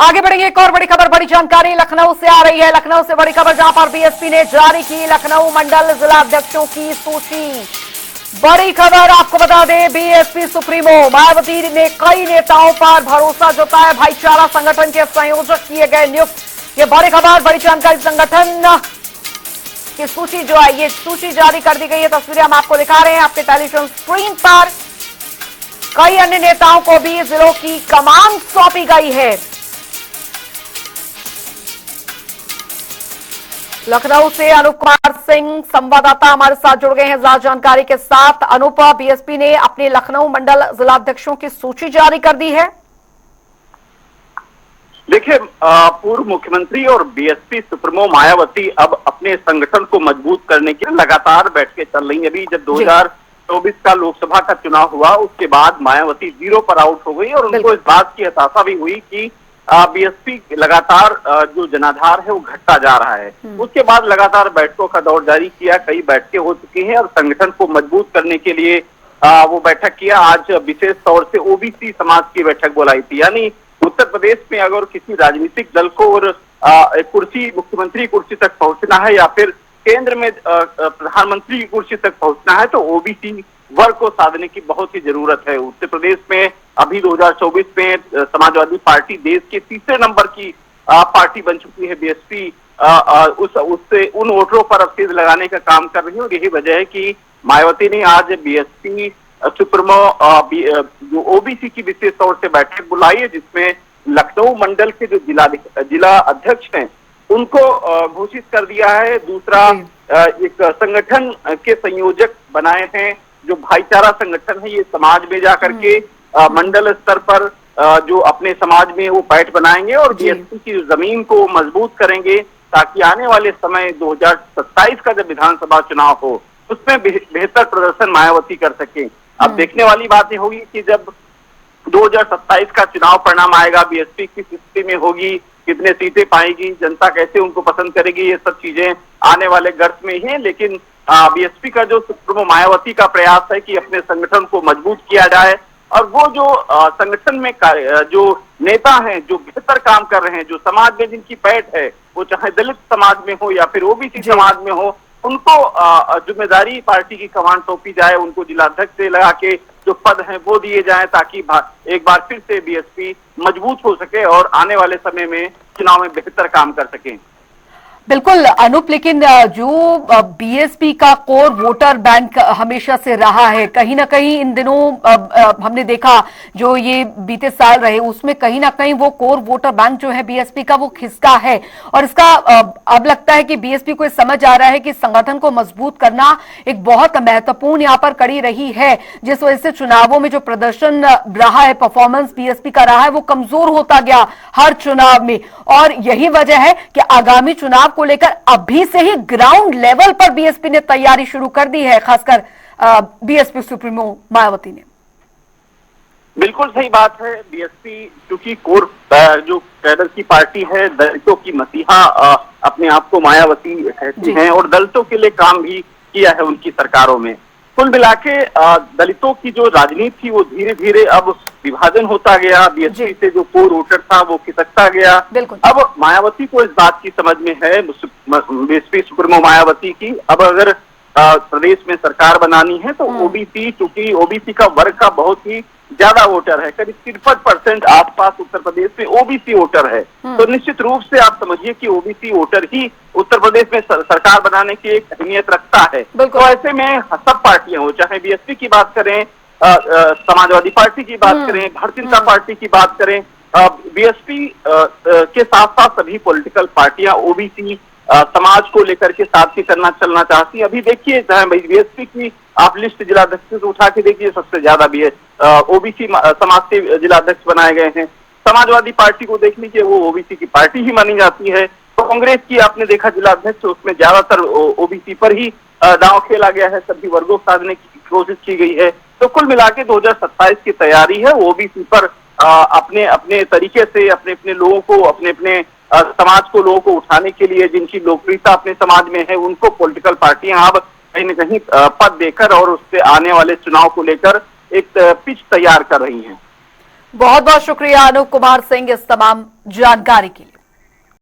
आगे बढ़ेंगे। एक और बड़ी खबर, बड़ी जानकारी लखनऊ से आ रही है। लखनऊ से बड़ी खबर, जहां पर बीएसपी ने जारी की लखनऊ मंडल जिला अध्यक्षों की सूची। बड़ी खबर आपको बता दें, बीएसपी सुप्रीमो मायावती ने कई नेताओं पर भरोसा जताया। भाईचारा संगठन के संयोजक किए गए नियुक्त। ये बड़ी खबर, बड़ी जानकारी। संगठन की सूची जो है, ये सूची जारी कर दी गई है। तस्वीरें हम आपको दिखा रहे हैं आपके टेलीविजन स्क्रीन पर। कई अन्य नेताओं को भी जिलों की कमान सौंपी गई है। लखनऊ से अनूप कुमार सिंह संवाददाता हमारे साथ जुड़ गए हैं ज्यादा जानकारी के साथ। अनूप, बीएसपी ने अपने लखनऊ मंडल जिलाध्यक्षों की सूची जारी कर दी है। देखिए, पूर्व मुख्यमंत्री और बीएसपी सुप्रीमो मायावती अब अपने संगठन को मजबूत करने के लिए लगातार बैठकें चल रही है। अभी जब 2024 का लोकसभा का चुनाव हुआ, उसके बाद मायावती 0 पर आउट हो गई और उनको इस बात की हताशा भी हुई कि बीएसपी लगातार जो जनाधार है वो घटता जा रहा है। उसके बाद लगातार बैठकों का दौर जारी किया, कई बैठकें हो चुकी हैं और संगठन को मजबूत करने के लिए वो बैठक किया। आज विशेष तौर से ओबीसी समाज की बैठक बुलाई थी। यानी उत्तर प्रदेश में अगर किसी राजनीतिक दल को और कुर्सी, मुख्यमंत्री कुर्सी तक पहुंचना है या फिर केंद्र में प्रधानमंत्री की कुर्सी तक पहुंचना है, तो ओबीसी वर्ग को साधने की बहुत ही जरूरत है। उत्तर प्रदेश में अभी 2024 में समाजवादी पार्टी देश के तीसरे नंबर की पार्टी बन चुकी है। बीएसपी उससे उन वोटरों पर अब सेज लगाने का काम कर रही है और यही वजह है कि मायावती ने आज बीएसपी सुप्रीमो जो ओबीसी की विशेष तौर से बैठक बुलाई है, जिसमें लखनऊ मंडल के जो जिला अध्यक्ष हैं उनको घोषित कर दिया है। दूसरा, एक संगठन के संयोजक बनाए हैं। जो भाईचारा संगठन है, ये समाज में जाकर के मंडल स्तर पर जो अपने समाज में वो पैठ बनाएंगे और बीएसपी की जमीन को मजबूत करेंगे, ताकि आने वाले समय 2027 का जब विधानसभा चुनाव हो उसमें बेहतर प्रदर्शन मायावती कर सके। अब देखने वाली बात ये होगी कि जब 2027 का चुनाव परिणाम आएगा, बीएसपी किस स्थिति में होगी, कितने सीटें पाएगी, जनता कैसे उनको पसंद करेगी, ये सब चीजें आने वाले गर्त में ही है। लेकिन बीएसपी का जो सुप्रीमो मायावती का प्रयास है कि अपने संगठन को मजबूत किया जाए और वो जो संगठन में जो नेता हैं जो बेहतर काम कर रहे हैं, जो समाज में जिनकी पैठ है, वो चाहे दलित समाज में हो या फिर ओबीसी समाज में हो, उनको जिम्मेदारी पार्टी की कमान सौंपी जाए, उनको जिलाध्यक्ष से लगा के जो पद हैं वो दिए जाएं, ताकि एक बार फिर से बीएसपी मजबूत हो सके और आने वाले समय में चुनाव में बेहतर काम कर सके। बिल्कुल अनूप, लेकिन जो बीएसपी का कोर वोटर बैंक हमेशा से रहा है, कहीं ना कहीं इन दिनों हमने देखा जो ये बीते साल रहे उसमें कहीं ना कहीं वो कोर वोटर बैंक जो है बीएसपी का वो खिसका है। और इसका अब लगता है कि बीएसपी को समझ आ रहा है कि संगठन को मजबूत करना एक बहुत महत्वपूर्ण यहाँ पर कड़ी रही है, जिस वजह से चुनावों में जो प्रदर्शन रहा है, परफॉर्मेंस बीएसपी का रहा है, वो कमजोर होता गया हर चुनाव में। और यही वजह है कि आगामी चुनाव को लेकर अभी से ही ग्राउंड लेवल पर बीएसपी ने तैयारी शुरू कर दी है, खासकर बीएसपी सुप्रीमो मायावती ने। बिल्कुल सही बात है। बीएसपी क्योंकि कोर जो कैडर की पार्टी है, दलितों की मसीहा अपने आप को मायावती कहती हैं और दलितों के लिए काम भी किया है उनकी सरकारों में। कुल मिला के दलितों की जो राजनीति थी वो धीरे धीरे अब विभाजन होता गया। बीएसपी से जो कोर वोटर था वो खिसकता गया। अब मायावती को इस बात की समझ में है, बीएसपी सुप्रीमो मायावती की, अब अगर प्रदेश में सरकार बनानी है तो ओबीसी, चूंकि ओबीसी का वर्ग का बहुत ही ज्यादा वोटर है, करीब 63% आसपास उत्तर प्रदेश में ओबीसी वोटर है, तो निश्चित रूप से आप समझिए कि ओबीसी वोटर ही उत्तर प्रदेश में सरकार बनाने की एक अहमियत रखता है। तो ऐसे में सब पार्टियां हो, चाहे बीएसपी की बात करें, समाजवादी पार्टी की बात करें, भारतीय जनता पार्टी की बात करें, बीएसपी के साथ साथ सभी पॉलिटिकल पार्टियां ओबीसी समाज को लेकर के साथ ही चलना चाहती है। अभी देखिए बीएसपी की आप लिस्ट जिलाध्यक्ष से उठा के देखिए, सबसे ज्यादा भी ओबीसी समाज के जिलाध्यक्ष बनाए गए हैं। समाजवादी पार्टी को देख लीजिए, वो ओबीसी की पार्टी ही मानी जाती है। तो कांग्रेस की आपने देखा जिलाध्यक्ष, उसमें ज्यादातर ओबीसी पर ही दांव खेला गया है, सभी वर्गों को साधने की कोशिश की गई है। तो कुल मिला के 2027 की तैयारी है ओबीसी पर अपने अपने तरीके से अपने अपने लोगों को, अपने अपने समाज को, लोगों को उठाने के लिए, जिनकी लोकप्रियता अपने समाज में है, उनको पॉलिटिकल पार्टियां अब कहीं न कहीं पद देकर और उससे आने वाले चुनाव को लेकर एक पिच तैयार कर रही हैं। बहुत बहुत शुक्रिया अनूप कुमार सिंह इस तमाम जानकारी के लिए।